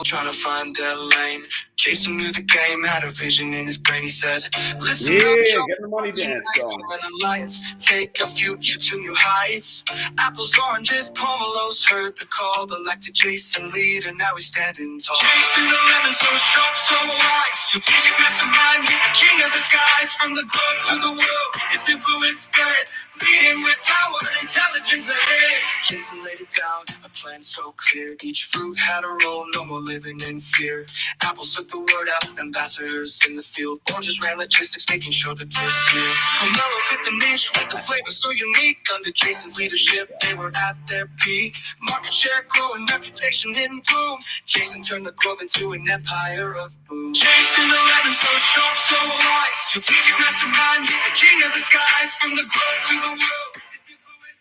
trying to find their lane. Jason knew the game, had a vision in his brain. He said, listen up, Yeah, yo, get the money dance going. for an alliance, take our future to new heights. Apples, oranges, pomelos, heard the call, elected Jason leader, now he's standing tall. Jason the lemon, so sharp, so wise, strategic mastermind, he's the king of the skies. From the globe to the world, his influence spread, leading with power and intelligence ahead. Jason laid it down, a plan so clear, each fruit had a role, no more living in fear. Apples took the word out, ambassadors in the field. Oranges ran logistics, making sure the deal sealed. Pomelos hit the niche with the flavor so unique. Under Jason's leadership, they were at their peak. Market share growing, reputation in bloom. Jason turned the Grove into an empire of boom. Jason the lemon, so sharp, so wise, strategic mastermind, he's the king of the skies. From the Grove to the world, his influence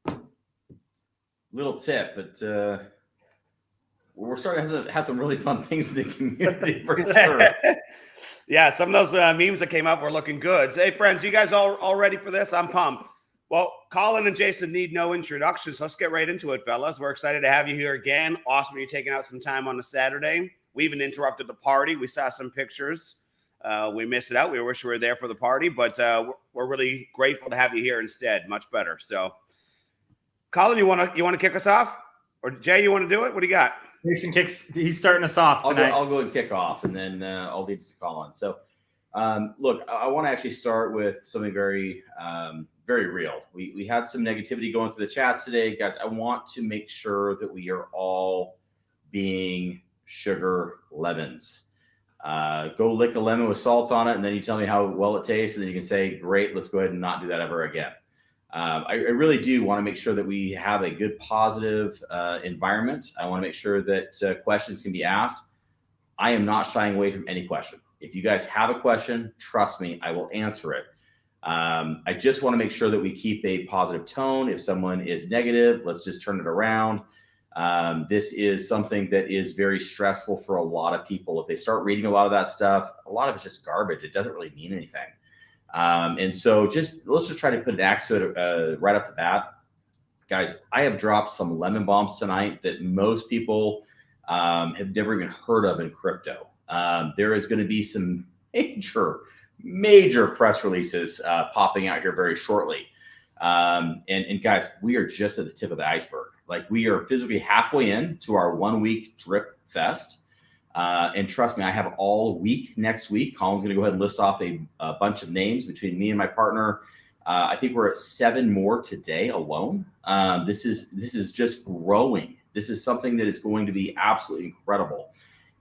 spread. Little tip, but we're starting to have some really fun things in the community for sure. Yeah, some of those memes that came up were looking good. Hey, friends, you guys all ready for this? I'm pumped. Well, Colin and Jason need no introduction, so let's get right into it, fellas. We're excited to have you here again. Awesome you're taking out some time on a Saturday. We even interrupted the party. We saw some pictures. We missed it out. We wish we were there for the party, but we're really grateful to have you here instead. Much better. So, Colin, you want to kick us off? Or Jay, you want to do it? What do you got? Jason kicks. He's starting us off tonight. I'll go and kick off, and then I'll leave it to Colin. So, look, I want to actually start with something very, very real. We had some negativity going through the chats today, guys. I want to make sure that we are all being sugar lemons. Go lick a lemon with salt on it, and then you tell me how well it tastes, and then you can say, "Great, let's go ahead and not do that ever again." I really do want to make sure that we have a good, positive environment. I want to make sure that questions can be asked. I am not shying away from any question. If you guys have a question, trust me, I will answer it. I just want to make sure that we keep a positive tone. If someone is negative, let's just turn it around. This is something that is very stressful for a lot of people. If they start reading a lot of that stuff, a lot of it's just garbage. It doesn't really mean anything. And so let's just try to put an axe to it right off the bat. Guys, I have dropped some lemon bombs tonight that most people have never even heard of in crypto. There is going to be some major press releases popping out here very shortly. And guys, we are just at the tip of the iceberg. Like, we are physically halfway in to our 1 week drip fest. And trust me, I have all week next week. Colin's going to go ahead and list off a bunch of names between me and my partner. I think we're at 7 more today alone. This is just growing. This is something that is going to be absolutely incredible.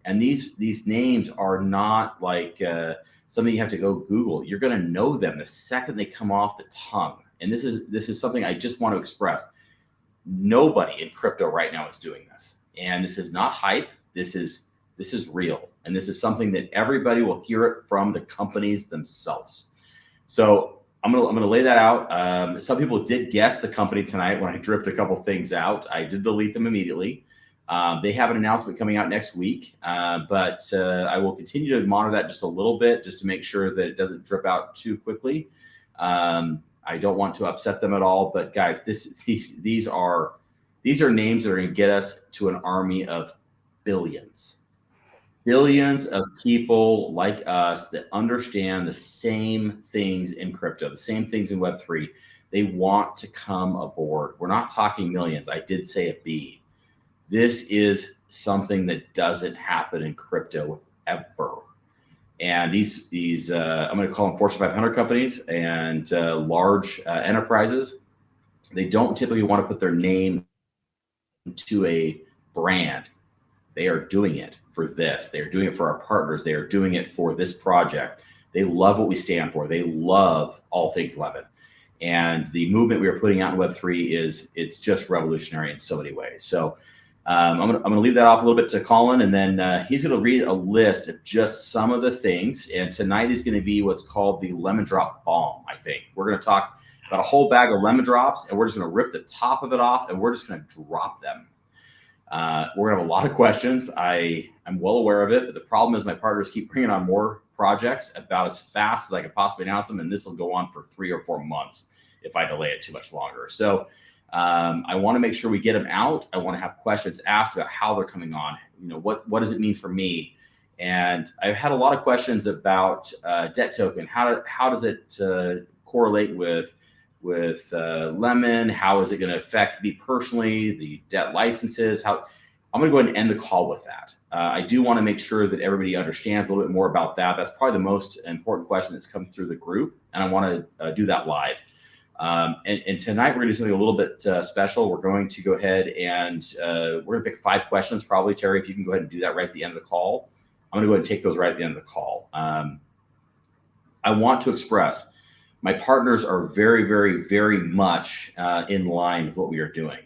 And these names are not like something you have to go Google. You're going to know them the second they come off the tongue. And this is something I just want to express. Nobody in crypto right now is doing this. And this is not hype. This is real. And this is something that everybody will hear it from the companies themselves. So I'm gonna lay that out. Some people did guess the company tonight when I dripped a couple things out. I did delete them immediately. They have an announcement coming out next week, but I will continue to monitor that just a little bit, just to make sure that it doesn't drip out too quickly. I don't want to upset them at all, but guys, these are names that are going to get us to an army of billions of people like us that understand the same things in crypto, the same things in Web3. They want to come aboard. We're not talking millions. I did say a B. This is something that doesn't happen in crypto ever. And these I'm going to call them Fortune 500 companies and large enterprises. They don't typically want to put their name to a brand. They are doing it for this. They are doing it for our partners. They are doing it for this project. They love what we stand for. They love all things lemon. And the movement we are putting out in Web3 it's just revolutionary in so many ways. So I'm gonna leave that off a little bit to Colin, and then he's gonna read a list of just some of the things. And tonight is gonna be what's called the lemon drop bomb. I think we're gonna talk about a whole bag of lemon drops, and we're just gonna rip the top of it off, and we're just gonna drop them. We're gonna have a lot of questions. I'm well aware of it, but the problem is my partners keep bringing on more projects about as fast as I could possibly announce them, and this will go on for 3 or 4 months if I delay it too much longer. So I want to make sure we get them out. I want to have questions asked about how they're coming on. What does it mean for me? And I've had a lot of questions about debt token. How does it correlate with Lemon? How is it going to affect me personally? The debt licenses? I'm going to go ahead and end the call with that. I do want to make sure that everybody understands a little bit more about that. That's probably the most important question that's come through the group, and I want to do that live. And tonight we're going to do something a little bit special. We're going to go ahead and we're going to pick 5 questions, probably. Terry, if you can go ahead and do that right at the end of the call. I'm going to go ahead and take those right at the end of the call. I want to express my partners are very, very, very much in line with what we are doing.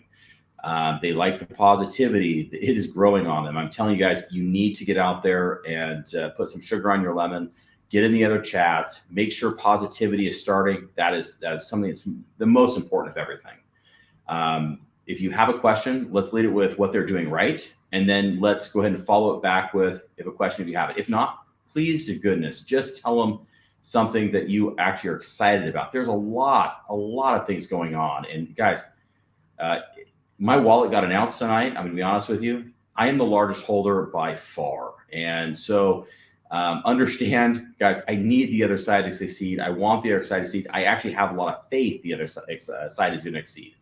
They like the positivity. It is growing on them. I'm telling you guys, you need to get out there and put some sugar on your lemon, get in the other chats, make sure positivity is starting. That is something that's the most important of everything. If you have a question, let's lead it with what they're doing right. And then let's go ahead and follow it back with if you have it. If not, please to goodness, just tell them something that you actually are excited about. There's a lot of things going on. And guys, my wallet got announced tonight. I'm gonna be honest with you. I am the largest holder by far. And so understand, guys, I need the other side to succeed. I want the other side to succeed. I actually have a lot of faith the other side is gonna succeed.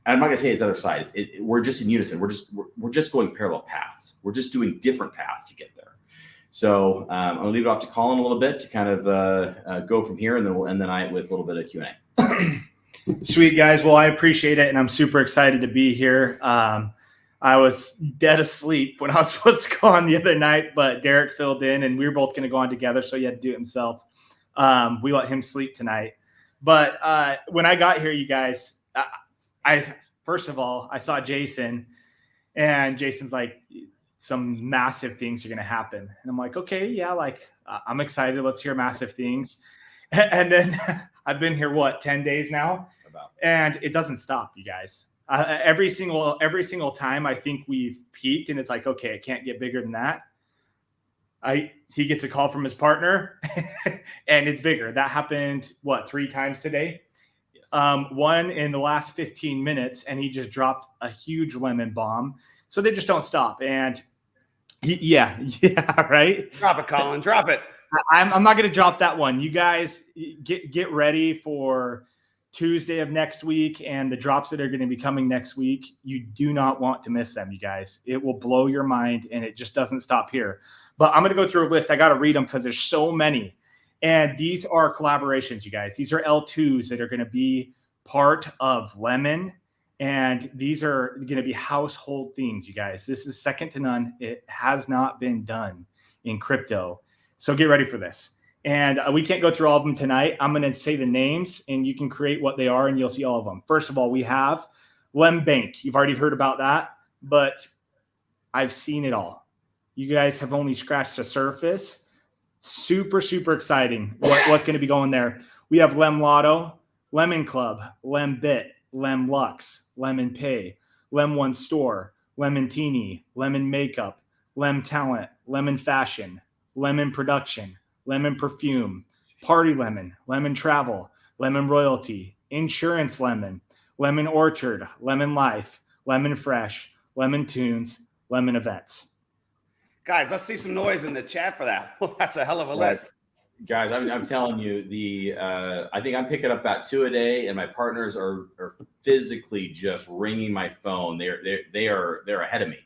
And I'm not gonna say it's other side. We're just in unison. We're just going parallel paths. We're just doing different paths to get there. So I'm gonna leave it off to Colin a little bit to kind of go from here, and then we'll end the night with a little bit of Q&A. Sweet, guys. Well, I appreciate it, and I'm super excited to be here. I was dead asleep when I was supposed to go on the other night, but Derek filled in, and we were both going to go on together, so he had to do it himself. We let him sleep tonight. But when I got here, you guys, I first of all, I saw Jason, and Jason's like, some massive things are going to happen. And I'm like, okay, yeah, like I'm excited. Let's hear massive things. And then I've been here, 10 days now? And it doesn't stop, you guys. Every single time I think we've peaked and it's like, okay, it can't get bigger than that. He gets a call from his partner and it's bigger. That happened, 3 times today? Yes. One in the last 15 minutes, and he just dropped a huge lemon bomb. So they just don't stop. And yeah, right? Drop it, Colin. Drop it. I'm not going to drop that one. You guys get ready for Tuesday of next week and the drops that are going to be coming next week. You do not want to miss them, you guys. It will blow your mind, and it just doesn't stop here. But I'm going to go through a list. I got to read them because there's so many. And these are collaborations, you guys. These are L2s that are going to be part of Lemon. And these are going to be household things, you guys. This is second to none. It has not been done in crypto. So get ready for this. And we can't go through all of them tonight. I'm going to say the names, and you can create what they are, and you'll see all of them. First of all, we have Lem Bank. You've already heard about that, but I've seen it all. You guys have only scratched the surface. Super, super exciting what's going to be going there. We have Lem Lotto, Lemon Club, Lem Bit, Lem Lux, Lemon Pay, Lem One Store, Lemon Teeny, Lemon Makeup, Lem Talent, Lemon Fashion, Lemon Production, Lemon Perfume, Party Lemon, Lemon Travel, Lemon Royalty, Insurance Lemon, Lemon Orchard, Lemon Life, Lemon Fresh, Lemon Tunes, Lemon Events. Guys, let's see some noise in the chat for that. Well, that's a hell of a list. Guys, I'm telling you, I think I'm picking up about 2 a day, and my partners are physically just ringing my phone. They're ahead of me,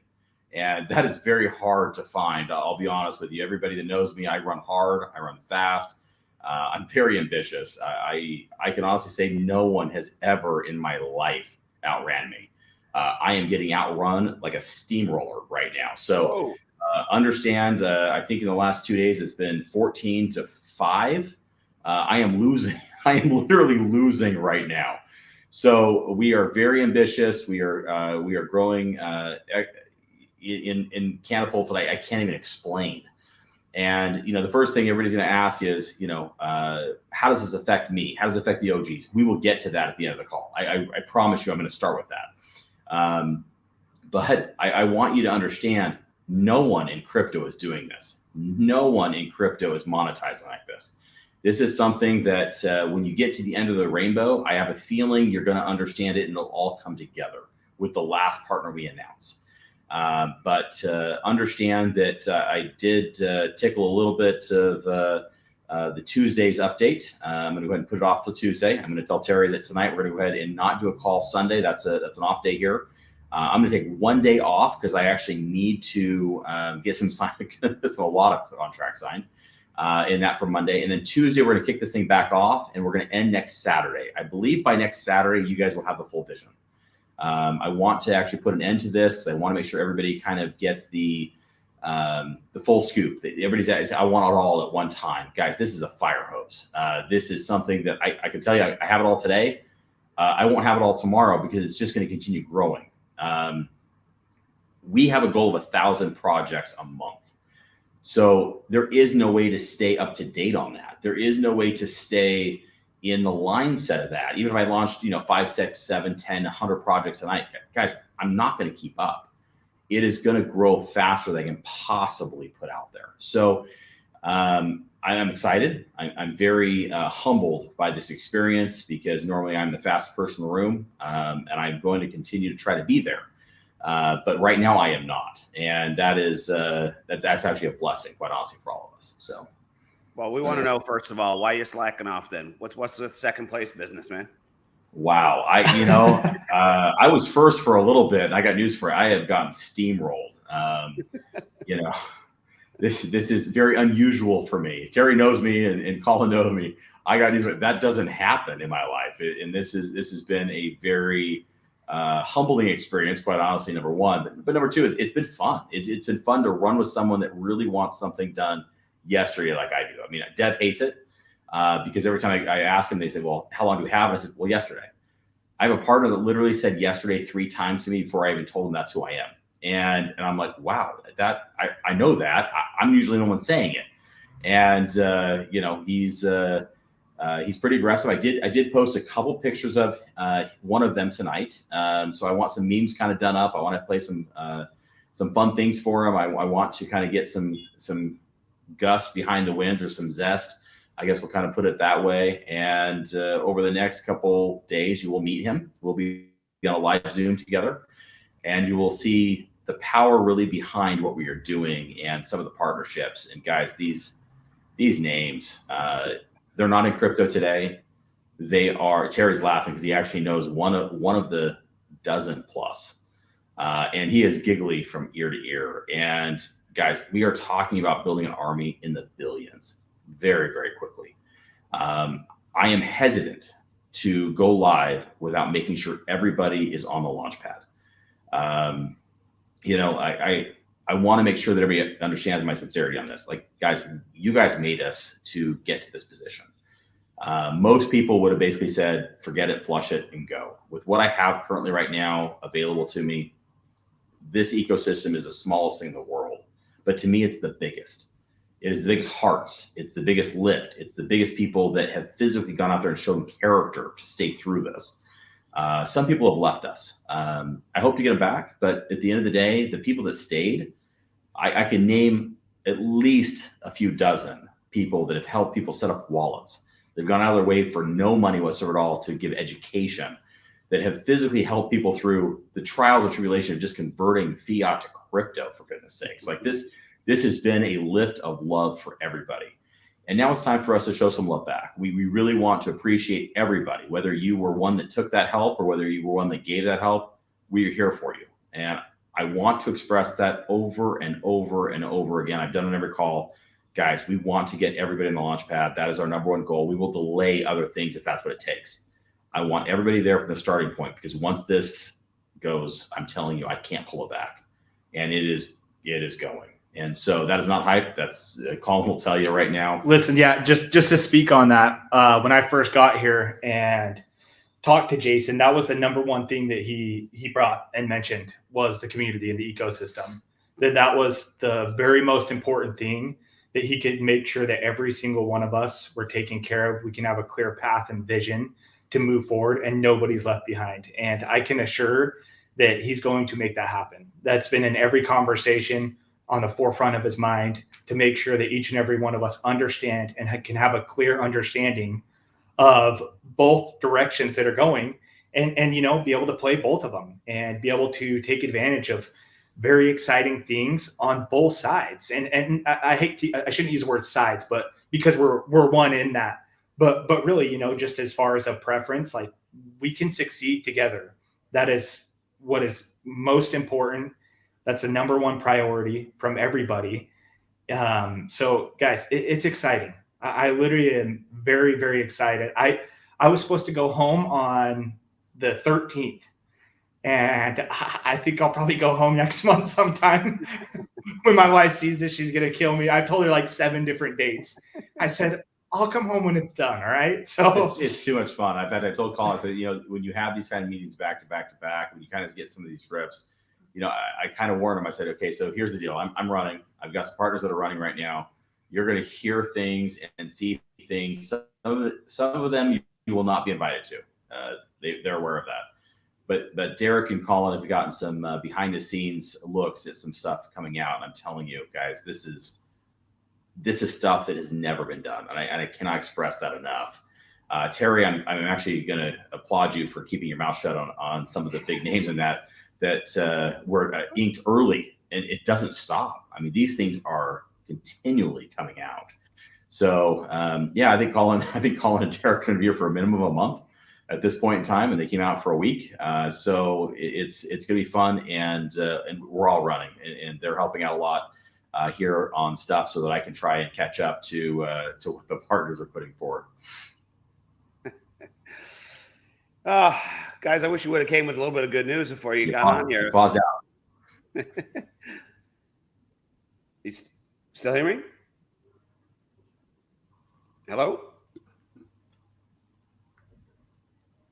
and that is very hard to find. I'll be honest with you. Everybody that knows me, I run hard, I run fast. I'm very ambitious. I can honestly say no one has ever in my life outran me. I am getting outrun like a steamroller right now. So understand. I think in the last 2 days it's been 14-5. I am losing. I am literally losing right now. So we are very ambitious. We are growing in catapults that I can't even explain. And the first thing everybody's going to ask is, how does this affect me? How does it affect the OGs? We will get to that at the end of the call. I promise you, I'm going to start with that. But I want you to understand, no one in crypto is doing this. No one in crypto is monetizing like this. This is something that when you get to the end of the rainbow, I have a feeling you're going to understand it and it'll all come together with the last partner we announce. But understand that I did tickle a little bit of the Tuesday's update. I'm going to go ahead and put it off till Tuesday. I'm going to tell Terry that tonight we're going to go ahead and not do a call Sunday. That's an off day here. I'm going to take one day off because I actually need to get a lot of contracts signed in that for Monday. And then Tuesday, we're going to kick this thing back off and we're going to end next Saturday. I believe by next Saturday, you guys will have the full vision. I want to actually put an end to this because I want to make sure everybody kind of gets the full scoop. Everybody's I want it all at one time. Guys, this is a fire hose. This is something that I can tell you, I have it all today. I won't have it all tomorrow because it's just going to continue growing. We have a goal of 1,000 projects a month. So there is no way to stay up to date on that. There is no way to stay in the line set of that. Even if I launched, 5, 6, 7, 10, 100 projects a night, guys, I'm not going to keep up. It is going to grow faster than I can possibly put out there. So I'm excited. I'm very humbled by this experience because normally I'm the fastest person in the room, and I'm going to continue to try to be there. But right now I am not, and that is that's actually a blessing, quite honestly, for all of us. So, well, we want to know first of all why you're slacking off. Then what's the second place business, man? Wow, I was first for a little bit, and I got news for you. I have gotten steamrolled. This is very unusual for me. Terry knows me, and Colin knows me. I got news for you. That doesn't happen in my life, and this has been a very humbling experience, quite honestly, number one. But number two, it's been fun. It's been fun to run with someone that really wants something done yesterday like I do. I mean, Deb hates it because every time I ask him, they say, well, how long do we have? And I said, well, yesterday. I have a partner that literally said yesterday 3 times to me before I even told him that's who I am. And I'm like, wow, that I know that. I'm usually the one saying it. And, he's pretty aggressive. I did post a couple pictures of one of them tonight. So I want some memes kind of done up. I want to play some fun things for him. I want to kind of get some gust behind the winds or some zest. I guess we'll kind of put it that way. And over the next couple days, you will meet him. We'll be on a live Zoom together, and you will see the power really behind what we are doing and some of the partnerships. And guys, these names, they're not in crypto today. They are. Terry's laughing because he actually knows one of the dozen plus, and he is giggly from ear to ear. And guys, we are talking about building an army in the billions very, very quickly. I am hesitant to go live without making sure everybody is on the launch pad. I want to make sure that everybody understands my sincerity on this. Like, guys, you guys made us to get to this position. Most people would have basically said, forget it, flush it, and go. With what I have currently right now available to me, this ecosystem is the smallest thing in the world. But to me, it's the biggest. It is the biggest hearts. It's the biggest lift. It's the biggest people that have physically gone out there and shown character to stay through this. Some people have left us. I hope to get them back, but at the end of the day, the people that stayed, I can name at least a few dozen people that have helped people set up wallets. They've gone out of their way for no money whatsoever at all to give education, that have physically helped people through the trials and tribulation of just converting fiat to crypto, for goodness sakes. Like this has been a lift of love for everybody. And now it's time for us to show some love back. We really want to appreciate everybody, whether you were one that took that help or whether you were one that gave that help. We are here for you. And I want to express that over and over and over again. I've done it on every call. Guys, we want to get everybody in the launch pad. That is our number one goal. We will delay other things if that's what it takes. I want everybody there from the starting point, because once this goes, I'm telling you, I can't pull it back. And it is going. And so that is not hype. That's Colin will tell you right now. Listen, yeah, just to speak on that, when I first got here and talked to Jason, that was the number one thing that he brought and mentioned was the community and the ecosystem. That was the very most important thing, that he could make sure that every single one of us were taken care of. We can have a clear path and vision to move forward and nobody's left behind. And I can assure that he's going to make that happen. That's been in every conversation on the forefront of his mind to make sure that each and every one of us understand and can have a clear understanding of both directions that are going, and you know, be able to play both of them and be able to take advantage of very exciting things on both sides. And I shouldn't use the word sides, but because we're one in that. But really, you know, just as far as a preference, like, we can succeed together. That is what is most important. That's the number one priority from everybody. So guys, it's exciting. I literally am very, very excited. I was supposed to go home on the 13th, and I think I'll probably go home next month sometime. When my wife sees this, she's going to kill me. I've told her like 7 different dates. I said, I'll come home when it's done. All right. So it's too much fun. I told Colin, I said, you know, when you have these kind of meetings back to back to back, when you kind of get some of these trips, you know, I kind of warned him. I said, okay, so here's the deal. I'm running. I've got some partners that are running right now. You're going to hear things and see things. Some of them you will not be invited to. They're aware of that. But Derek and Colin have gotten some behind the scenes looks at some stuff coming out. And I'm telling you guys, this is stuff that has never been done. And I cannot express that enough. Terry, I'm actually going to applaud you for keeping your mouth shut on some of the big names in that were inked early, and it doesn't stop. I mean, these things are continually coming out. So yeah, I think Colin and Derek are going to be here for a minimum of a month at this point in time, and they came out for a week. So it's going to be fun, and we're all running, and they're helping out a lot here on stuff so that I can try and catch up to what the partners are putting forward. Guys, I wish you would have came with a little bit of good news before you got on here. Pause out. You still hear me? Hello?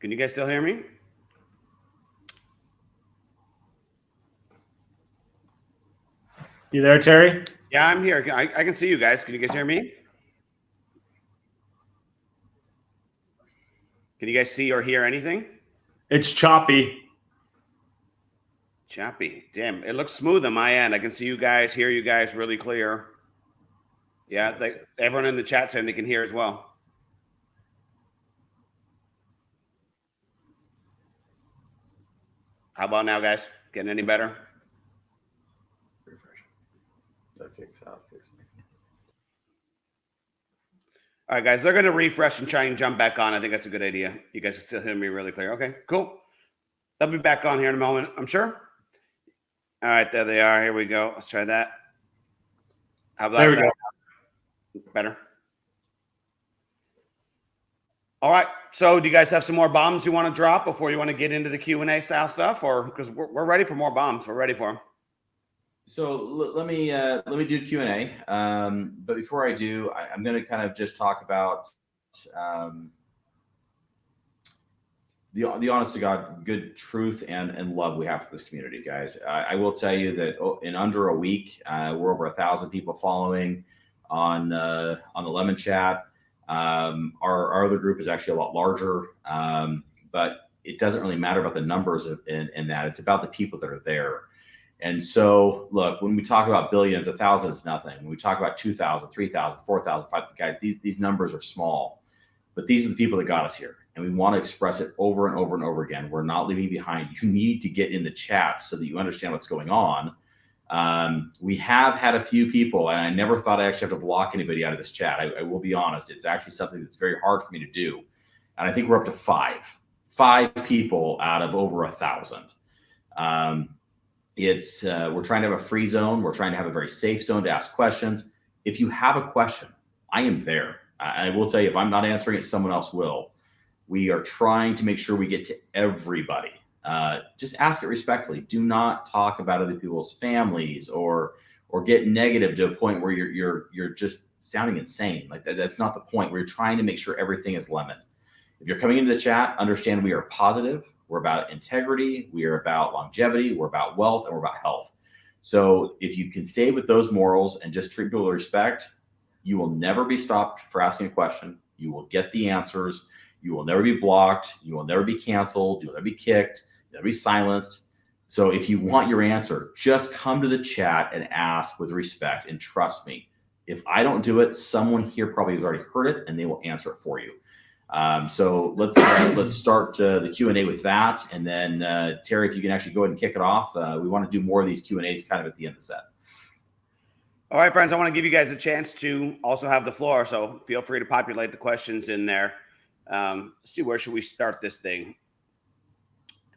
Can you guys still hear me? You there, Terry? Yeah, I'm here. I can see you guys. Can you guys hear me? Can you guys see or hear anything? It's choppy. Choppy. Damn, it looks smooth on my end. I can see you guys, hear you guys really clear. Yeah, everyone in the chat saying they can hear as well. How about now, guys? Getting any better? That kicks out. All right, guys, they're going to refresh and try and jump back on. I think that's a good idea. You guys can still hear me really clear. Okay, cool. They'll be back on here in a moment, I'm sure. All right, there they are. Here we go. Let's try that. How about there we that? Go. Better. All right. So do you guys have some more bombs you want to drop before you want to get into the Q&A style stuff? Or because we're ready for more bombs. We're ready for them. So let me do Q&A. But before I do, I'm going to kind of just talk about the honest to God, good truth and love we have for this community, guys. I will tell you that in under a week, we're over 1,000 people following on the Lemon Chat. Our other group is actually a lot larger, but it doesn't really matter about the numbers in that. It's about the people that are there. And so, look, when we talk about billions, 1,000 is nothing. When we talk about 2,000, 3,000, 4,000, 5,000, guys, these numbers are small, but these are the people that got us here. And we want to express it over and over and over again. We're not leaving behind. You need to get in the chat so that you understand what's going on. We have had a few people, and I never thought I actually have to block anybody out of this chat. I will be honest. It's actually something that's very hard for me to do. And I think we're up to five people out of over 1,000. We're trying to have a free zone. We're trying to have a very safe zone to ask questions. If you have a question, I am there. I will tell you, if I'm not answering it, someone else will. We are trying to make sure we get to everybody. Just ask it respectfully. Do not talk about other people's families or get negative to a point where you're just sounding insane. Like that's not the point. We're trying to make sure everything is lemon. If you're coming into the chat, understand we are positive. We're about integrity. We are about longevity. We're about wealth, and we're about health. So if you can stay with those morals and just treat people with respect, you will never be stopped for asking a question. You will get the answers. You will never be blocked. You will never be canceled. You will never be kicked. You'll never be silenced. So if you want your answer, just come to the chat and ask with respect, and trust me, if I don't do it, someone here probably has already heard it and they will answer it for you. So let's start the Q&A with that. And then Terry, if you can actually go ahead and kick it off. We want to do more of these Q&As kind of at the end of the set. All right, friends, I want to give you guys a chance to also have the floor. So feel free to populate the questions in there. Let's see, where should we start this thing?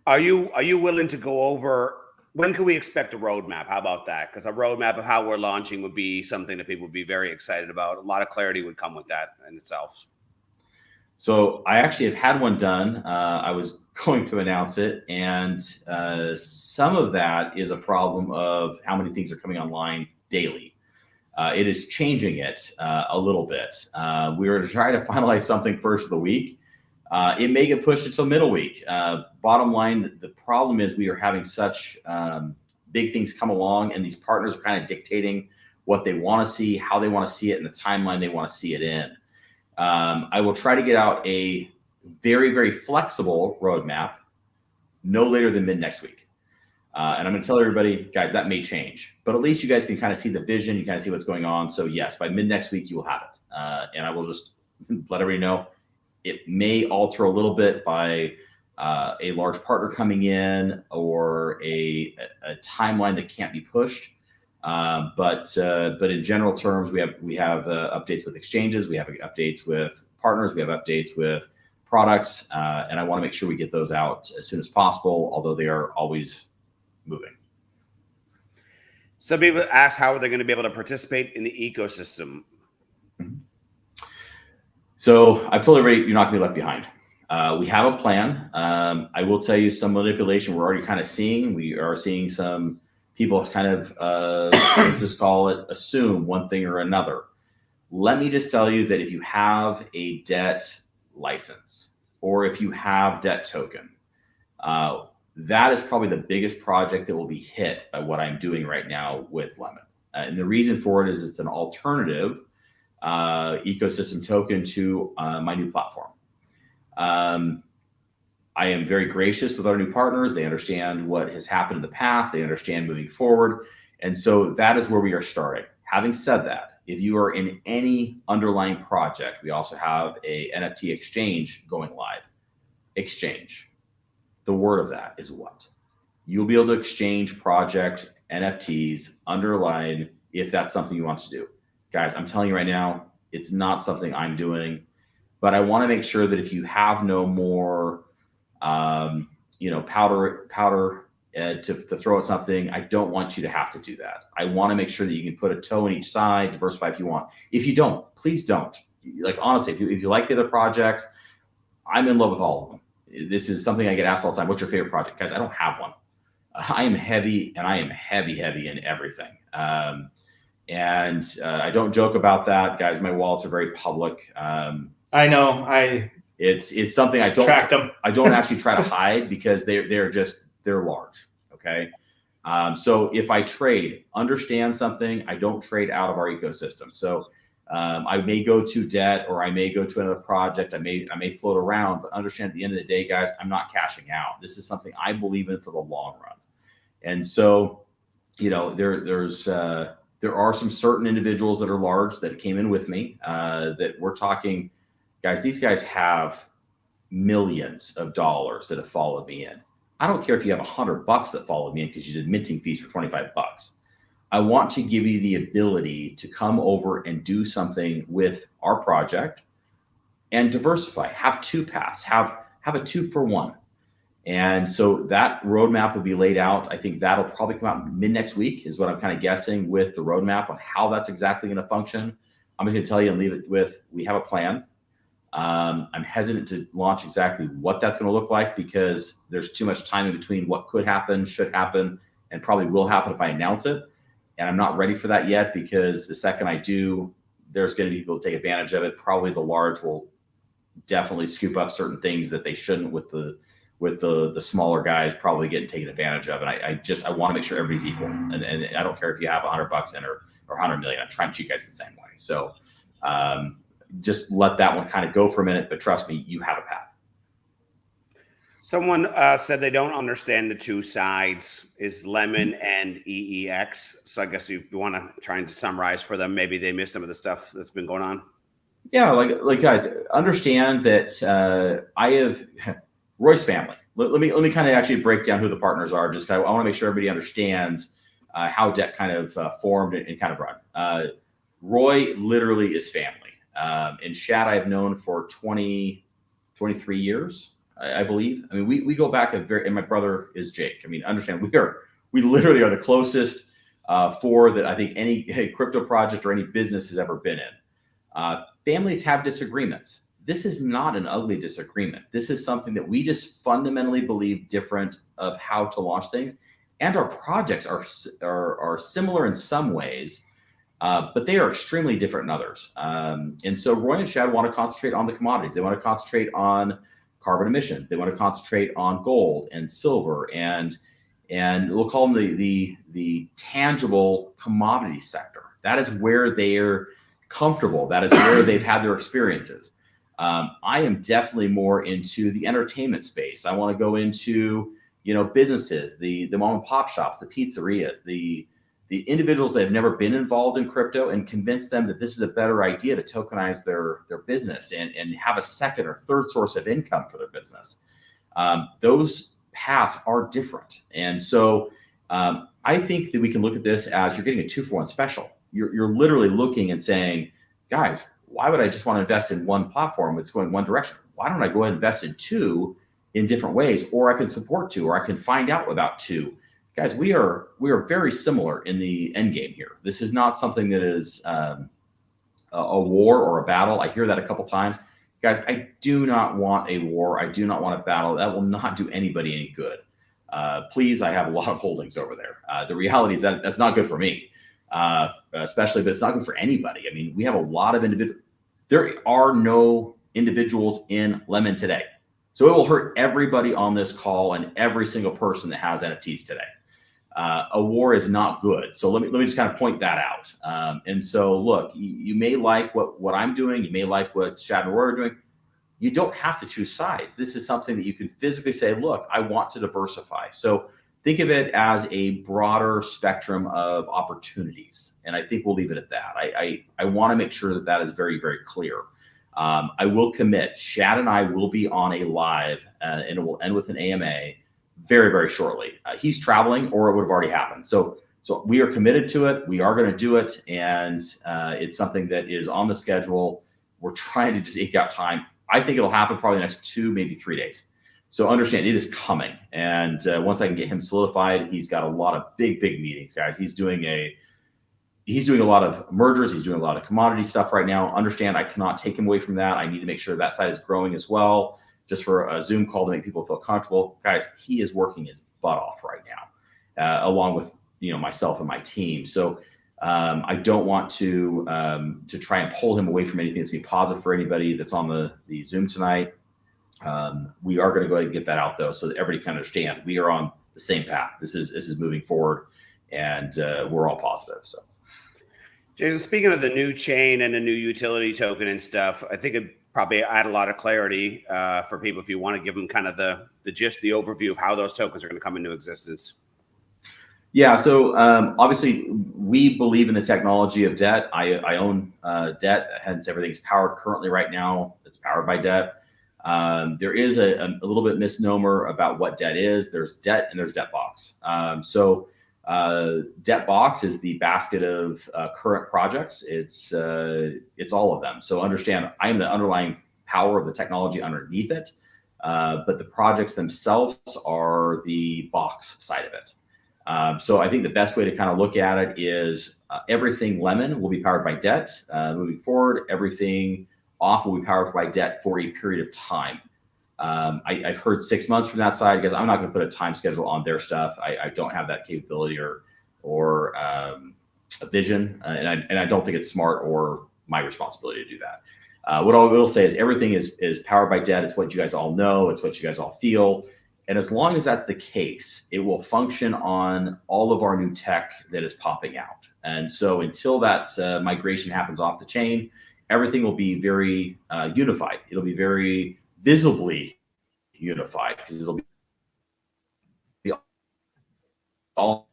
Are you willing to go over, when can we expect a roadmap? How about that? Because a roadmap of how we're launching would be something that people would be very excited about. A lot of clarity would come with that in itself. So I actually have had one done. I was going to announce it, and some of that is a problem of how many things are coming online daily. It is changing it a little bit. We were to try to finalize something first of the week. It may get pushed until middle week. Bottom line, the problem is we are having such big things come along, and these partners are kind of dictating what they want to see, how they want to see it, and the timeline they want to see it in. I will try to get out a very, very flexible roadmap no later than mid next week. And I'm going to tell everybody, guys, that may change, but at least you guys can kind of see the vision. You kind of see what's going on. So yes, by mid next week, you will have it. And I will just let everybody know it may alter a little bit by a large partner coming in or a timeline that can't be pushed. But in general terms, we have updates with exchanges, we have updates with partners, we have updates with products, and I want to make sure we get those out as soon as possible, although they are always moving. Some people ask how are they going to be able to participate in the ecosystem. So I've told everybody you're not going to be left behind. We have a plan. I will tell you some manipulation we're already kind of seeing. We are seeing some people kind of, let's just call it, assume one thing or another. Let me just tell you that if you have a debt license or if you have debt token, that is probably the biggest project that will be hit by what I'm doing right now with Lemon. And the reason for it is it's an alternative ecosystem token to my new platform. I am very gracious with our new partners. They understand what has happened in the past. They understand moving forward. And so that is where we are starting. Having said that, if you are in any underlying project, we also have a NFT exchange going live. Exchange. The word of that is what? You'll be able to exchange project NFTs underlying if that's something you want to do. Guys, I'm telling you right now, it's not something I'm doing, but I want to make sure that if you have no more powder to throw at something, I don't want you to have to do that. I want to make sure that you can put a toe in each side, diversify if you want. If you don't, please don't. Like, honestly, if you like the other projects, I'm in love with all of them. This is something I get asked all the time. What's your favorite project? Guys, I don't have one. I am heavy, and I am heavy in everything. And I don't joke about that, guys. My wallets are very public. I know. It's something I don't track them. I don't actually try to hide because they're large. Okay. So if I trade, understand something, I don't trade out of our ecosystem. So I may go to debt or I may go to another project. I may float around, but understand at the end of the day, guys, I'm not cashing out. This is something I believe in for the long run. And so, there are some certain individuals that are large that came in with me that we're talking, guys, these guys have millions of dollars that have followed me in. I don't care if you have $100 that followed me in because you did minting fees for $25. I want to give you the ability to come over and do something with our project and diversify, have two paths, have a 2-for-1. And so that roadmap will be laid out. I think that'll probably come out mid next week is what I'm kind of guessing with the roadmap on how that's exactly going to function. I'm just going to tell you and leave it with, we have a plan. I'm hesitant to launch exactly what that's going to look like because there's too much time in between what could happen, should happen, and probably will happen if I announce it. And I'm not ready for that yet because the second I do, there's going to be people to take advantage of it. Probably the large will definitely scoop up certain things that they shouldn't with the smaller guys probably getting taken advantage of. And I want to make sure everybody's equal. And I don't care if you have $100 in or 100 million. I'm trying to treat you guys the same way. So just let that one kind of go for a minute, but trust me, you have a path. Someone said they don't understand the two sides, is Lemon and EEX. So I guess if you want to try and summarize for them, maybe they missed some of the stuff that's been going on. Yeah, like guys, understand that I have Roy's family. Let me kind of actually break down who the partners are. Just I want to make sure everybody understands how debt kind of formed and kind of run. Roy literally is family, and Shad I've known for 23 years. I believe. I mean, we go back and my brother is Jake. I mean, understand we literally are the closest four that I think any crypto project or any business has ever been in. Families have disagreements. This is not an ugly disagreement. This is something that we just fundamentally believe different of how to launch things, and our projects are similar in some ways, but they are extremely different in others. And so Roy and Shad want to concentrate on the commodities. They want to concentrate on carbon emissions. They want to concentrate on gold and silver and we'll call them the tangible commodity sector. That is where they're comfortable. That is where they've had their experiences. I am definitely more into the entertainment space. I want to go into, businesses, the mom and pop shops, the pizzerias, the individuals that have never been involved in crypto, and convince them that this is a better idea to tokenize their business and have a second or third source of income for their business. Those paths are different. And so I think that we can look at this as you're getting a 2-for-1 special. You're literally looking and saying, guys, why would I just want to invest in one platform that's going one direction? Why don't I go ahead and invest in two in different ways? Or I can support two, or I can find out about two. Guys, we are very similar in the end game here. This is not something that is a war or a battle. I hear that a couple times. Guys, I do not want a war. I do not want a battle. That will not do anybody any good. Please, I have a lot of holdings over there. The reality is that that's not good for me, especially, but it's not good for anybody. I mean, we have a lot of individuals. There are no individuals in Lemon today. So it will hurt everybody on this call and every single person that has NFTs today. A war is not good. So let me just kind of point that out. And so look, you may like what I'm doing. You may like what Shad and Roy are doing. You don't have to choose sides. This is something that you can physically say, look, I want to diversify. So think of it as a broader spectrum of opportunities. And I think we'll leave it at that. I want to make sure that is very, very clear. I will commit, Shad and I will be on a live and it will end with an AMA very, very shortly. He's traveling, or it would have already happened. So we are committed to it. We are going to do it. And it's something that is on the schedule. We're trying to just eke out time. I think it'll happen probably the next 2, maybe 3 days. So understand it is coming. And once I can get him solidified, he's got a lot of big meetings, guys. He's doing a lot of mergers. He's doing a lot of commodity stuff right now. Understand, I cannot take him away from that. I need to make sure that side is growing as well, just for a Zoom call to make people feel comfortable. Guys, he is working his butt off right now, along with myself and my team. So I don't want to try and pull him away from anything that's going to be positive for anybody that's on the Zoom tonight. We are going to go ahead and get that out though, so that everybody can understand we are on the same path. This is moving forward, and we're all positive. So. Jason, speaking of the new chain and the new utility token and stuff, I think it probably add a lot of clarity for people if you want to give them kind of the gist, the overview of how those tokens are going to come into existence. Yeah, so obviously we believe in the technology of debt. I own debt, hence everything's powered currently right now. It's powered by debt. There is a little bit misnomer about what debt is. There's debt and there's debt box. Debt box is the basket of current projects. It's all of them. So understand, I am the underlying power of the technology underneath it, but the projects themselves are the box side of it. So I think the best way to kind of look at it is everything Lemon will be powered by debt moving forward. Everything off will be powered by debt for a period of time. I've heard 6 months from that side, because I'm not going to put a time schedule on their stuff. I don't have that capability or a vision, and I don't think it's smart or my responsibility to do that. What I will say is everything is powered by debt. It's what you guys all know. It's what you guys all feel. And as long as that's the case, it will function on all of our new tech that is popping out. And so until that migration happens off the chain, everything will be very unified. It'll be very visibly unified because it'll be all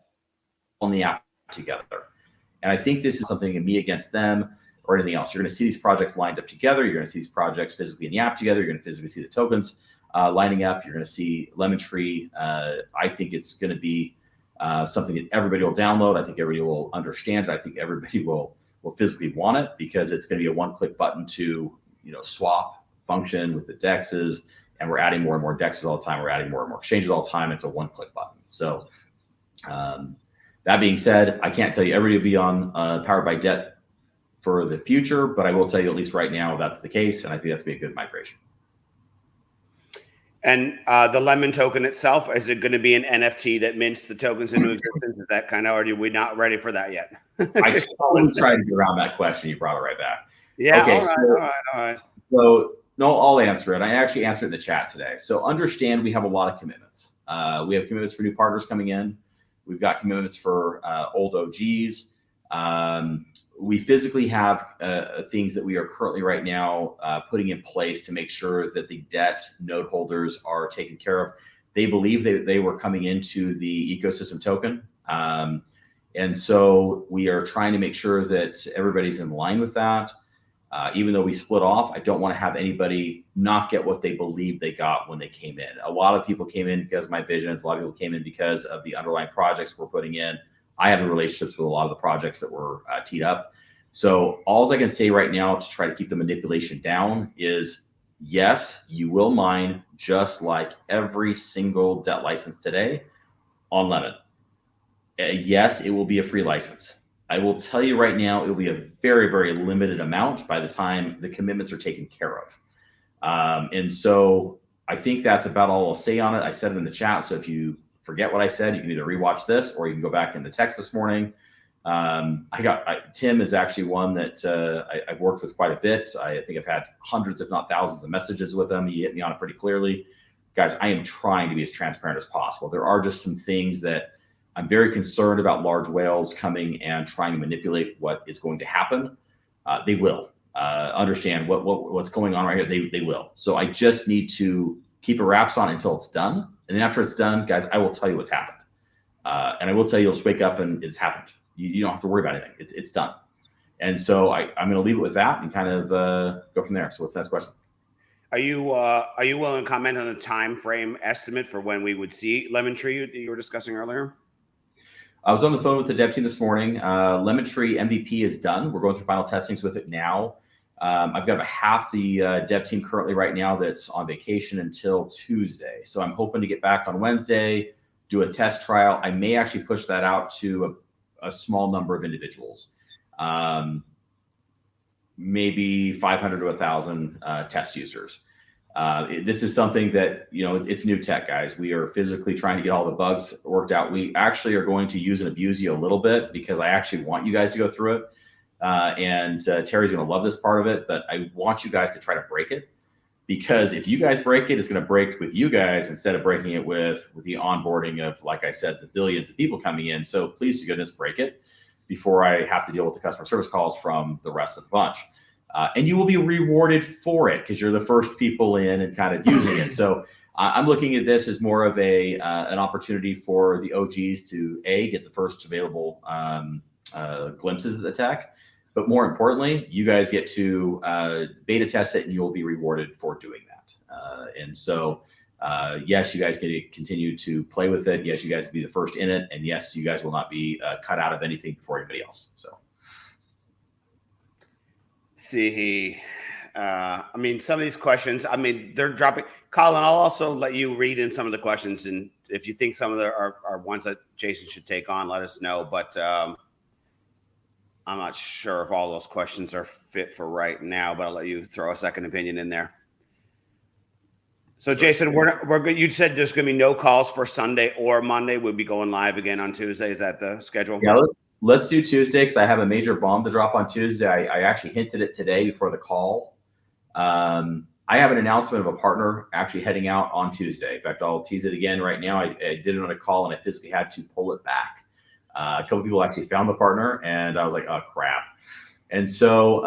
on the app together. And I think this is something in me against them or anything else. You're going to see these projects lined up together. You're going to see these projects physically in the app together. You're going to physically see the tokens lining up. You're going to see Lemon Tree. I think it's going to be something that everybody will download. I think everybody will understand it. I think everybody will physically want it because it's going to be a one-click button to swap function with the dexes. And we're adding more and more dexes all the time. We're adding more and more exchanges all the time. It's a one-click button. So that being said, I can't tell you everybody will be on Powered by Debt for the future, but I will tell you at least right now that's the case, and I think that's be a good migration. And the Lemon token itself, is it going to be an NFT that mints the tokens into existence? Is that kind of, or are we not ready for that yet? I totally tried to get around that question. You brought it right back. Yeah. Okay, all right. So no, I'll answer it. I actually answered in the chat today. So understand we have a lot of commitments. We have commitments for new partners coming in. We've got commitments for old OGs. We physically have things that we are currently right now putting in place to make sure that the debt node holders are taken care of. They believe they were coming into the ecosystem token. And so we are trying to make sure that everybody's in line with that. Even though we split off, I don't want to have anybody not get what they believe they got when they came in. A lot of people came in because of my visions. A lot of people came in because of the underlying projects we're putting in. I have relationships with a lot of the projects that were teed up. So all I can say right now to try to keep the manipulation down is, yes, you will mine just like every single debt license today on Lemon. Yes, it will be a free license. I will tell you right now, it will be a very, very limited amount by the time the commitments are taken care of. And so I think that's about all I'll say on it. I said it in the chat. So if you forget what I said, you can either rewatch this or you can go back in the text this morning. Tim is actually one that I've worked with quite a bit. I think I've had hundreds, if not thousands of messages with him. He hit me on it pretty clearly. Guys, I am trying to be as transparent as possible. There are just some things that I'm very concerned about large whales coming and trying to manipulate what is going to happen. They will understand what's going on right here. They will. So I just need to keep a wraps on until it's done. And then after it's done, guys, I will tell you what's happened. And I will tell you, you'll just wake up and it's happened. You don't have to worry about anything. It's done. And so I'm going to leave it with that and kind of go from there. So what's the next question? Are you willing to comment on a time frame estimate for when we would see Lemon Tree you were discussing earlier? I was on the phone with the dev team this morning. Lemon Tree MVP is done. We're going through final testings with it now. I've got about half the dev team currently right now that's on vacation until Tuesday. So I'm hoping to get back on Wednesday, do a test trial. I may actually push that out to a small number of individuals, maybe 500 to 1,000 test users. This is something that, it's new tech, guys. We are physically trying to get all the bugs worked out. We actually are going to use and abuse you a little bit because I actually want you guys to go through it. And Terry's going to love this part of it, but I want you guys to try to break it, because if you guys break it, it's going to break with you guys instead of breaking it with the onboarding of, like I said, the billions of people coming in. So please, to goodness, break it before I have to deal with the customer service calls from the rest of the bunch. And you will be rewarded for it because you're the first people in and kind of using it. So I'm looking at this as more of an opportunity for the OGs to get the first available glimpses of the tech. But more importantly, you guys get to beta test it and you'll be rewarded for doing that. And so, yes, you guys get to continue to play with it. Yes, you guys will be the first in it. And yes, you guys will not be cut out of anything before anybody else. So. See, some of these questions, they're dropping. Colin, I'll also let you read in some of the questions. And if you think some of them are ones that Jason should take on, let us know. But I'm not sure if all those questions are fit for right now, but I'll let you throw a second opinion in there. So Jason, we're good. You said there's going to be no calls for Sunday or Monday. We'll be going live again on Tuesday. Is that the schedule? Yeah, let's do Tuesday because I have a major bomb to drop on Tuesday. I actually hinted it today before the call. I have an announcement of a partner actually heading out on Tuesday. In fact, I'll tease it again right now. I did it on a call and I physically had to pull it back. A couple people actually found the partner and I was like, oh, crap. And so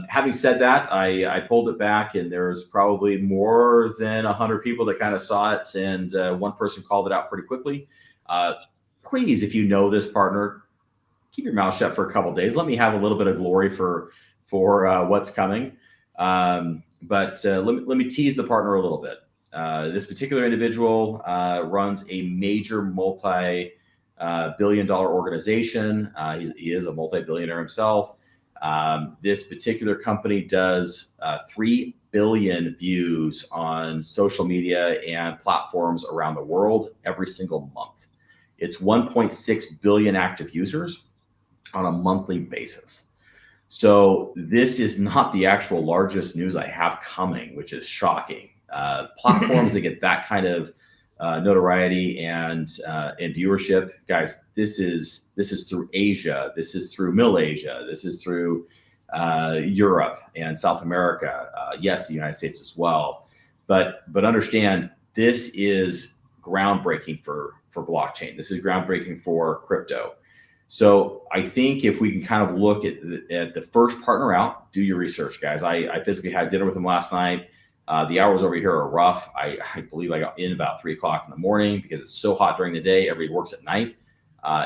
having said that, I pulled it back, and there's probably more than 100 people that kind of saw it, and one person called it out pretty quickly. Please, if you know this partner, keep your mouth shut for a couple of days. Let me have a little bit of glory for what's coming. But let me tease the partner a little bit. This particular individual runs a major multi-billion-dollar organization. He is a multi-billionaire himself. This particular company does 3 billion views on social media and platforms around the world every single month. It's 1.6 billion active users on a monthly basis. So this is not the actual largest news I have coming, which is shocking. Platforms that get that kind of notoriety and viewership, guys, this is through Asia, this is through Middle Asia, this is through Europe and South America, yes, the United States as well. But understand, this is groundbreaking for blockchain. This is groundbreaking for crypto. So I think if we can kind of look at the first partner out, do your research, guys. I physically had dinner with him last night. The hours over here are rough. I believe I got in about 3 o'clock in the morning because it's so hot during the day. Everybody works at night.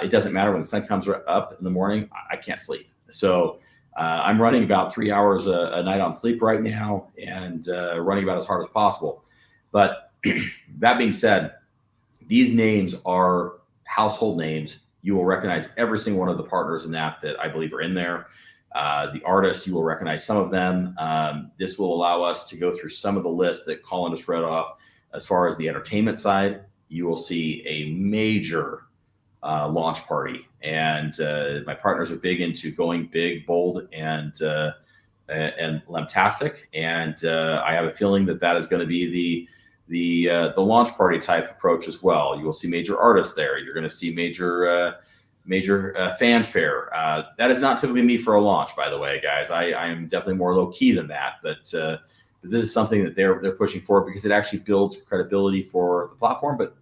It doesn't matter when the sun comes up in the morning. I can't sleep. So I'm running about 3 hours a night on sleep right now, and running about as hard as possible. But that being said, these names are household names. You will recognize every single one of the partners in that I believe are in there. The artists, you will recognize some of them. This will allow us to go through some of the lists that Colin just read off. As far as the entertainment side, you will see a major launch party. And my partners are big into going big, bold, and lemtastic. And I have a feeling that is going to be the launch party type approach as well. You will see major artists there. You're going to see major fanfare. That is not typically me for a launch, by the way, guys. I am definitely more low key than that, but this is something that they're pushing for because it actually builds credibility for the platform. But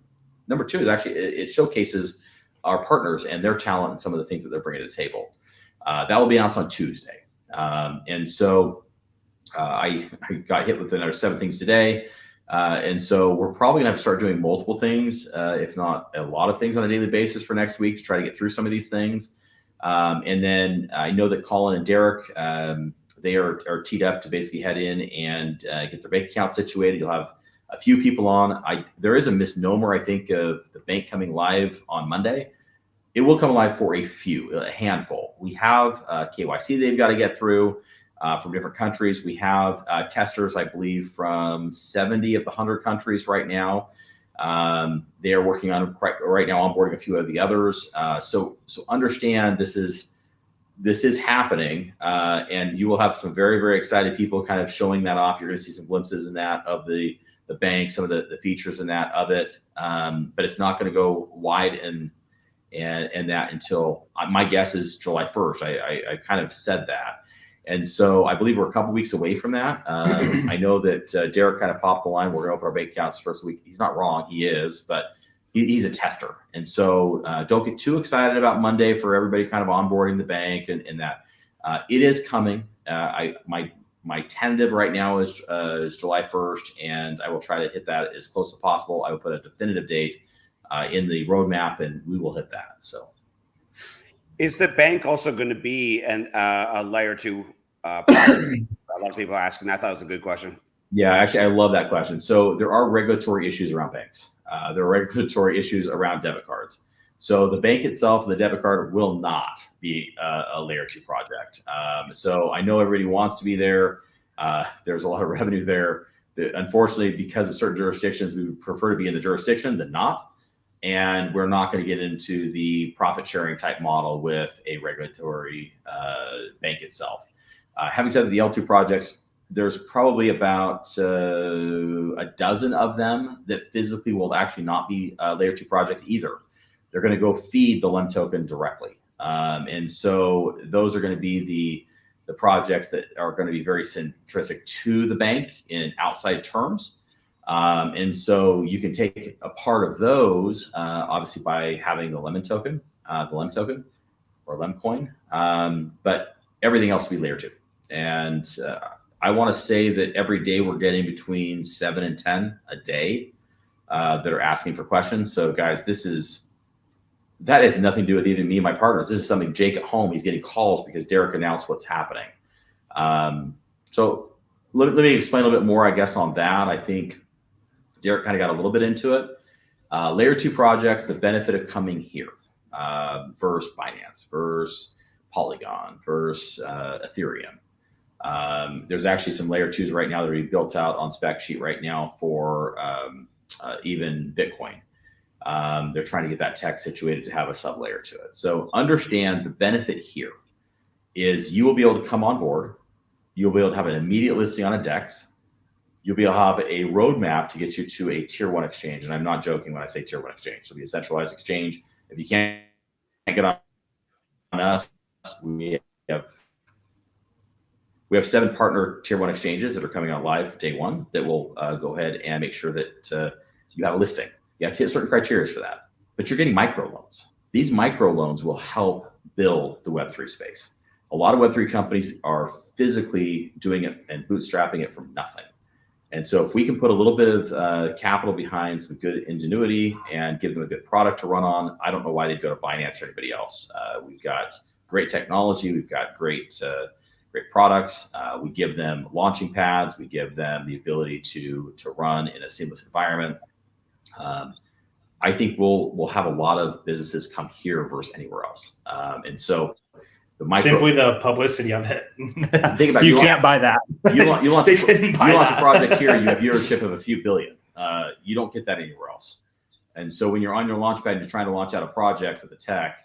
number two is actually it showcases our partners and their talent and some of the things that they're bringing to the table. That will be announced on Tuesday, and so I got hit with another 7 things today. And so we're probably gonna have to start doing multiple things, if not a lot of things on a daily basis for next week to try to get through some of these things. And then I know that Colin and Derek, they are teed up to basically head in and get their bank account situated. You'll have a few people on. There is a misnomer, I think, of the bank coming live on Monday. It will come live for a handful. We have KYC they've got to get through. From different countries. We have testers, I believe, from 70 of the 100 countries right now. They are working on right now onboarding a few of the others. So understand this is happening, and you will have some very, very excited people kind of showing that off. You're going to see some glimpses in that of the bank, some of the features in that of it, but it's not going to go wide and that until my guess is July 1st. I kind of said that. And so I believe we're a couple weeks away from that. I know that Derek kind of popped the line. We're going to open our bank accounts first week. He's not wrong. He is, but he's a tester. And so don't get too excited about Monday for everybody kind of onboarding the bank and that. It is coming. My tentative right now is July 1st, and I will try to hit that as close as possible. I will put a definitive date in the roadmap, and we will hit that. So, is the bank also going to be a layer 2 project? A lot of people are asking. I thought it was a good question. Yeah, actually, I love that question. So there are regulatory issues around banks. There are regulatory issues around debit cards. So the bank itself, the debit card, will not be a layer 2 project. So I know everybody wants to be there. There's a lot of revenue there. Unfortunately, because of certain jurisdictions, we would prefer to be in the jurisdiction than not. And we're not going to get into the profit sharing type model with a regulatory bank itself. Having said that, the L2 projects, there's probably about a dozen of them that physically will actually not be layer 2 projects either. They're going to go feed the LEM token directly. And so those are going to be the projects that are going to be very centric to the bank in outside terms. And so you can take a part of those, obviously, by having the LEM token or LEM coin. But everything everything else will be layer 2. And I want to say that every day we're getting between 7 and 10 a day that are asking for questions. So guys, that has nothing to do with either me and my partners. This is something Jake at home, he's getting calls because Derek announced what's happening. So let me explain a little bit more, I guess, on that. I think Derek kind of got a little bit into it. Layer 2 projects, the benefit of coming here versus Binance, versus Polygon, versus Ethereum. There's actually some layer 2s right now that are being built out on spec sheet right now for even Bitcoin. They're trying to get that tech situated to have a sub layer to it. So understand the benefit here is you will be able to come on board. You'll be able to have an immediate listing on a DEX. You'll be able to have a roadmap to get you to a tier 1 exchange. And I'm not joking when I say tier 1 exchange. It'll be a centralized exchange. If you can't get on us, we have 7 partner tier 1 exchanges that are coming on live day 1 that will go ahead and make sure that you have a listing. You have to hit certain criteria for that, but you're getting microloans. These microloans will help build the Web3 space. A lot of Web3 companies are physically doing it and bootstrapping it from nothing. And so if we can put a little bit of capital behind some good ingenuity and give them a good product to run on, I don't know why they'd go to Binance or anybody else. We've got great technology. We've got great products. We give them launching pads. We give them the ability to run in a seamless environment. I think we'll have a lot of businesses come here versus anywhere else. And so simply the publicity of it. Think about you can't buy that. You launch a project here, you have viewership of a few billion. You don't get that anywhere else. And so when you're on your launch pad and you're trying to launch out a project with the tech,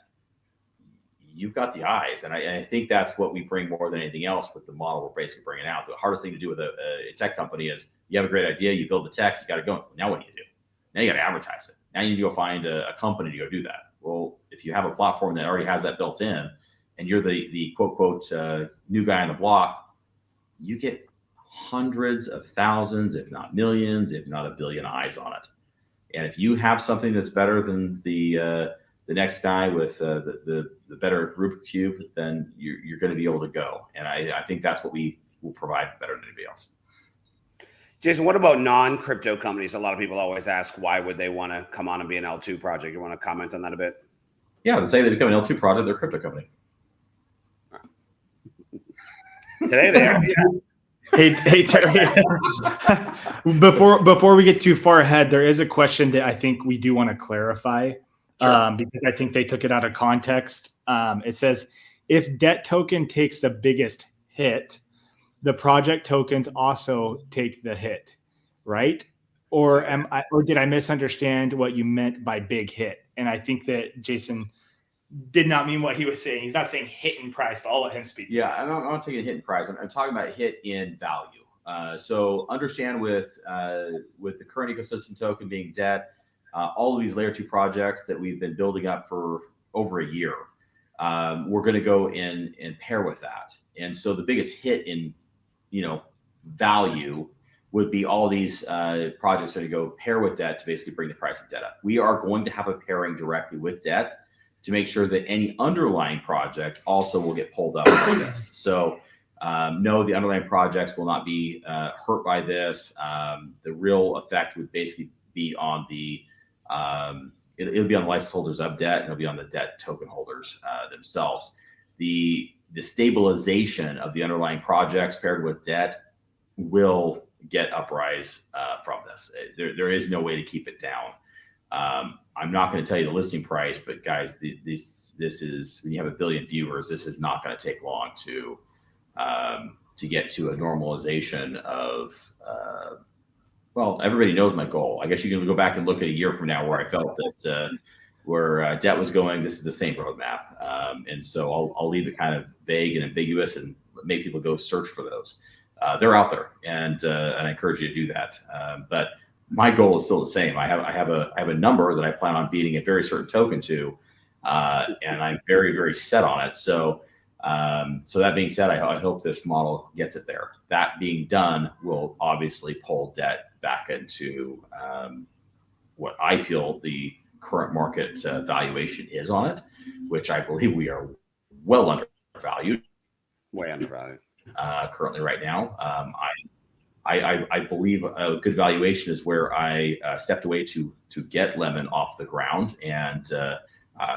you've got the eyes. And I think that's what we bring more than anything else with the model we're basically bringing out. The hardest thing to do with a tech company is you have a great idea, you build the tech, you got to go. Now what do you do? Now you got to advertise it. Now you need to go find a company to go do that. Well, if you have a platform that already has that built in, and you're the quote new guy on the block, you get hundreds of thousands, if not millions, if not a billion eyes on it. And if you have something that's better than the next guy with the better Rubik's cube, then you're going to be able to go. And I think that's what we will provide better than anybody else. Jason, what about non-crypto companies? A lot of people always ask, why would they want to come on and be an L2 project? You want to comment on that a bit? Yeah, let's say they become an L2 project, they're a crypto company. Today they are. Yeah. Hey, Terry. Before we get too far ahead, there is a question that I think we do want to clarify, Sure. because I think they took it out of context. It says, if debt token takes the biggest hit, the project tokens also take the hit, right? Or did I misunderstand what you meant by big hit? And I think that Jason did not mean what he was saying. He's not saying hit in price, but I'll let him speak. Yeah, I'm not taking a hit in price. I'm talking about hit in value. So understand with the current ecosystem token being debt, all of these layer 2 projects that we've been building up for over a year, we're going to go in and pair with that. And so the biggest hit in value would be all these projects that go pair with debt to basically bring the price of debt up. We are going to have a pairing directly with debt to make sure that any underlying project also will get pulled up by this. So no, the underlying projects will not be hurt by this. The real effect would basically be on the it'll be on the license holders of debt, and it'll be on the debt token holders themselves. The stabilization of the underlying projects paired with debt will get uprise from this. There is no way to keep it down. I'm not going to tell you the listing price, but guys, this is, when you have 1 billion viewers, this is not going to take long to get to a normalization of, well, everybody knows my goal. I guess you can go back and look at a year from now where I felt that where debt was going. This is the same roadmap. And so I'll leave it kind of vague and ambiguous and make people go search for those. They're out there, and I encourage you to do that. But my goal is still the same. I have a number that I plan on beating a very certain token to, and I'm very, very set on it. So that being said, I hope this model gets it there. That being done will obviously pull debt back into what I feel the current market valuation is on it, which I believe we are well undervalued. Way undervalued. Currently right now. I believe a good valuation is where I stepped away to get Lemon off the ground, and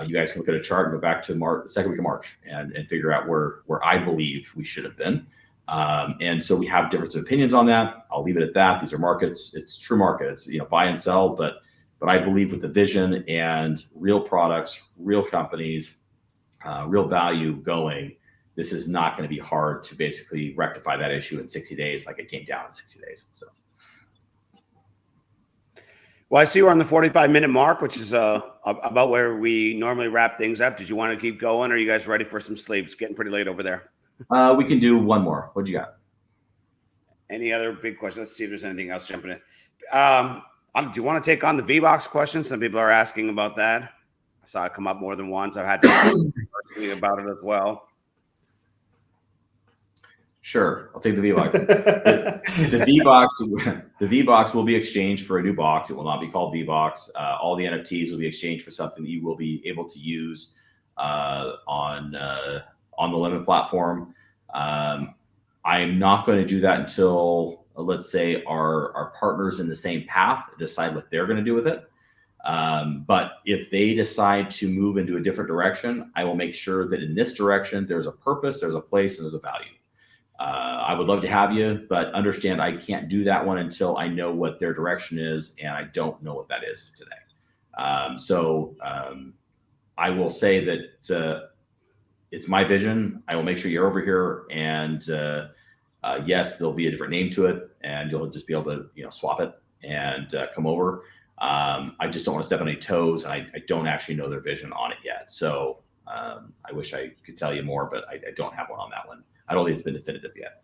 you guys can look at a chart and go back to the second week of March and figure out where I believe we should have been. And so we have different opinions on that. I'll leave it at that. These are markets. It's true market. It's buy and sell, but I believe with the vision and real products, real companies, real value going, this is not going to be hard to basically rectify that issue in 60 days, like it came down in 60 days. So. Well, I see we're on the 45-minute mark, which is about where we normally wrap things up. Did you want to keep going, or are you guys ready for some sleep? It's getting pretty late over there. We can do one more. What do you got? Any other big questions? Let's see if there's anything else jumping in. Do you want to take on the V-Box question? Some people are asking about that. I saw it come up more than once. I've had discussions personally about it as well. Sure, I'll take the V-Box. The V-Box will be exchanged for a new box. It will not be called V-Box. All the NFTs will be exchanged for something that you will be able to use on the Lemon platform. I am not going to do that until, let's say, our partners in the same path decide what they're going to do with it. But if they decide to move into a different direction, I will make sure that in this direction, there's a purpose, there's a place, and there's a value. I would love to have you, but understand I can't do that one until I know what their direction is, and I don't know what that is today. So I will say that it's my vision. I will make sure you're over here, and yes, there'll be a different name to it, and you'll just be able to swap it and come over. I just don't want to step on any toes, and I don't actually know their vision on it yet. So I wish I could tell you more, but I don't have one on that one. I don't think it's been definitive yet.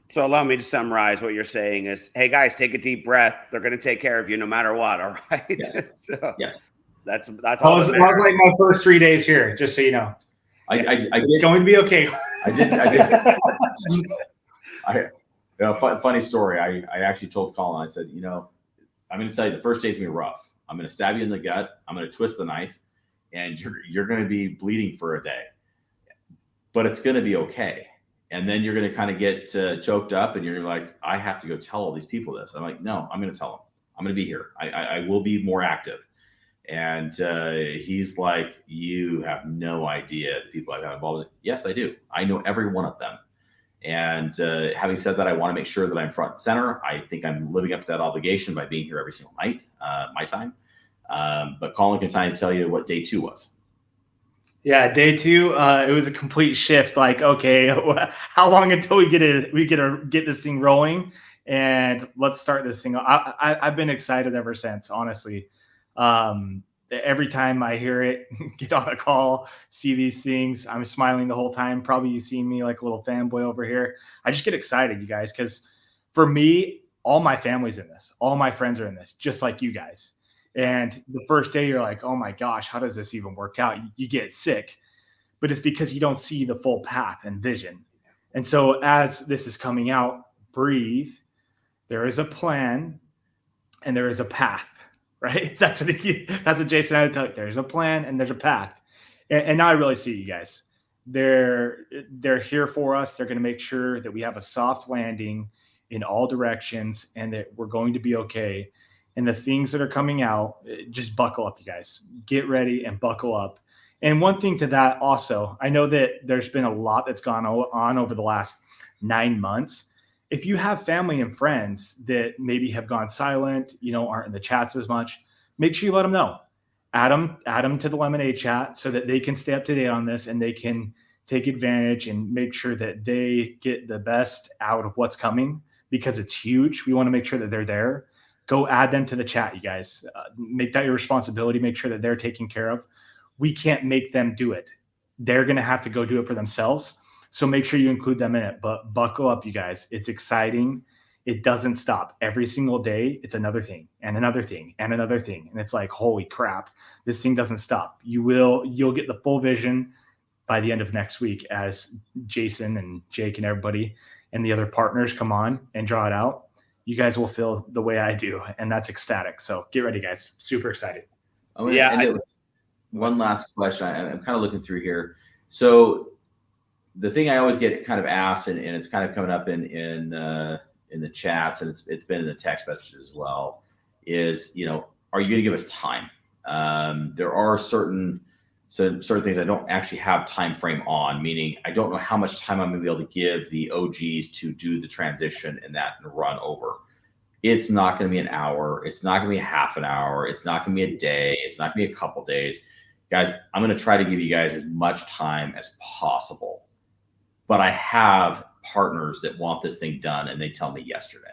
So allow me to summarize what you're saying is, hey guys, take a deep breath. They're going to take care of you no matter what. All right. Yes. So yes. That's That all. was like my first 3 days here, just so you know. I did. It's going to be okay. I did. Funny story. I actually told Colin, I said, I'm going to tell you the first day's going to be rough. I'm going to stab you in the gut. I'm going to twist the knife, and you're going to be bleeding for a day, but it's going to be okay. And then you're going to kind of get choked up, and you're like, I have to go tell all these people this. I'm like, no, I'm going to tell them. I'm going to be here. I will be more active. And he's like, you have no idea the people I've got involved with. Yes, I do. I know every one of them. And having said that, I want to make sure that I'm front and center. I think I'm living up to that obligation by being here every single night, my time. But Colin can tell you what day 2 was. Yeah, day 2, it was a complete shift. Like, okay, how long until we get this thing rolling, and let's start this thing. I've been excited ever since, honestly. Every time I hear it, get on a call, see these things, I'm smiling the whole time. Probably you see me like a little fanboy over here. I just get excited, you guys, because for me, all my family's in this, all my friends are in this, just like you guys. And the first day you're like, oh my gosh, how does this even work out? You get sick, but it's because you don't see the full path and vision. And so as this is coming out, breathe. There is a plan and there is a path, right? That's what Jason had to tell you. There's a plan and there's a path. And now I really see you guys. They're here for us. They're going to make sure that we have a soft landing in all directions and that we're going to be okay. And the things that are coming out, just buckle up, you guys. Get ready and buckle up. And one thing to that also, I know that there's been a lot that's gone on over the last 9 months. If you have family and friends that maybe have gone silent, aren't in the chats as much, make sure you let them know. Add them to the Lemonade chat so that they can stay up to date on this and they can take advantage and make sure that they get the best out of what's coming, because it's huge. We want to make sure that they're there. Go add them to the chat, you guys. Make that your responsibility. Make sure that they're taken care of. We can't make them do it. They're going to have to go do it for themselves. So make sure you include them in it. But buckle up, you guys. It's exciting. It doesn't stop. Every single day, it's another thing and another thing and another thing. And it's like, holy crap, this thing doesn't stop. You'll get the full vision by the end of next week as Jason and Jake and everybody and the other partners come on and draw it out. You guys will feel the way I do, and that's ecstatic. So get ready, guys. Super excited. One last question. I'm kind of looking through here. So the thing I always get kind of asked, and it's kind of coming up in the chats, and it's been in the text messages as well, is, are you going to give us time? There are certain things I don't actually have time frame on, meaning I don't know how much time I'm going to be able to give the OGs to do the transition and run over. It's not going to be an hour. It's not going to be a half an hour. It's not going to be a day. It's not going to be a couple days. Guys, I'm going to try to give you guys as much time as possible. But I have partners that want this thing done, and they tell me yesterday.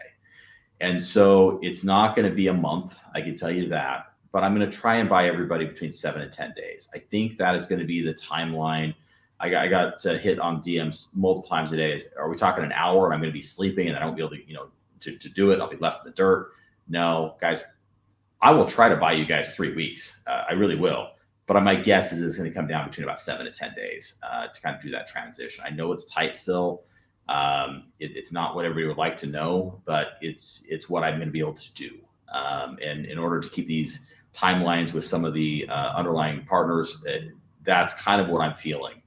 And so it's not going to be a month. I can tell you that. But I'm going to try and buy everybody between 7 and 10 days. I think that is going to be the timeline. I got hit on DMs multiple times a day. Are we talking an hour and I'm going to be sleeping and I won't be able to do it? I'll be left in the dirt. No, guys, I will try to buy you guys 3 weeks. I really will. But my guess is it's going to come down between about 7 to 10 days to kind of do that transition. I know it's tight still. It's not what everybody would like to know, but it's what I'm going to be able to do. And in order to keep these timelines with some of the underlying partners, that's kind of what I'm feeling.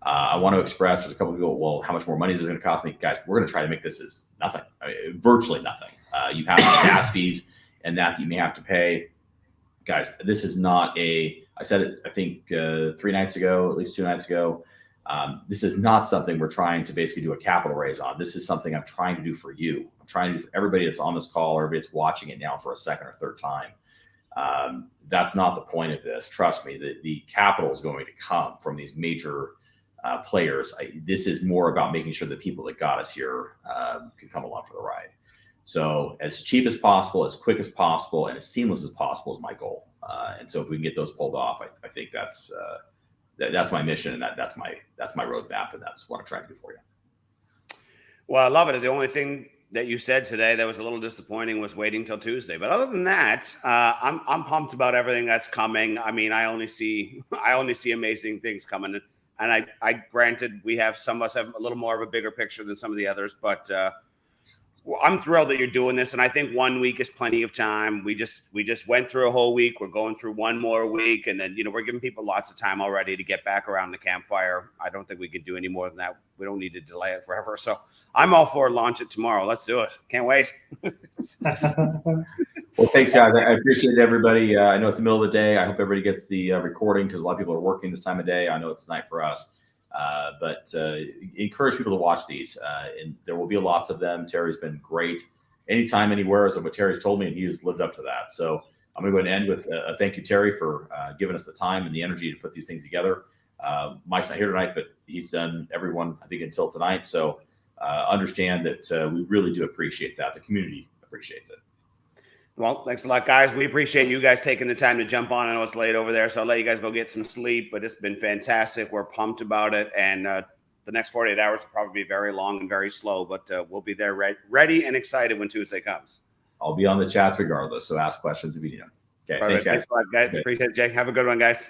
I want to express, there's a couple of people, well, how much more money is this going to cost me? Guys, we're going to try to make this as nothing, virtually nothing. You have gas fees and that you may have to pay. Guys, this is not I said it, I think 3 nights ago, at least 2 nights ago. This is not something we're trying to basically do a capital raise on. This is something I'm trying to do for you. I'm trying to do for everybody that's on this call, or everybody that's watching it now for a second or third time. That's not the point of this. Trust me, the capital is going to come from these major players. This is more about making sure that people that got us here can come along for the ride. So as cheap as possible, as quick as possible, and as seamless as possible is my goal. And so if we can get those pulled off, I think that's my mission, and that's my roadmap, and that's what I'm trying to do for you. Well, I love it. The only thing that you said today that was a little disappointing was waiting till Tuesday. But other than that, I'm pumped about everything that's coming. I mean, I only see amazing things coming. And I granted, some of us have a little more of a bigger picture than some of the others, but I'm thrilled that you're doing this. And I think 1 week is plenty of time. We just went through a whole week. We're going through one more week. And then, we're giving people lots of time already to get back around the campfire. I don't think we can do any more than that. We don't need to delay it forever. So I'm all for launch it tomorrow. Let's do it. Can't wait. Well, thanks, guys. I appreciate everybody. I know it's the middle of the day. I hope everybody gets the recording, because a lot of people are working this time of day. I know it's night for us. But encourage people to watch these, and there will be lots of them. Terry's been great anytime, anywhere, is what Terry's told me, and he has lived up to that. So I'm going to go ahead and end with a thank you, Terry, for giving us the time and the energy to put these things together. Mike's not here tonight, but he's done everyone, I think, until tonight. So understand that we really do appreciate that. The community appreciates it. Well, thanks a lot, guys. We appreciate you guys taking the time to jump on. I know it's late over there, so I'll let you guys go get some sleep, but it's been fantastic. We're pumped about it, and the next 48 hours will probably be very long and very slow, but we'll be there ready and excited when Tuesday comes. I'll be on the chats regardless, so ask questions if you need them. Okay, Perfect. thanks, guys. Thanks a lot, guys. Okay. Appreciate it, Jay. Have a good one, guys.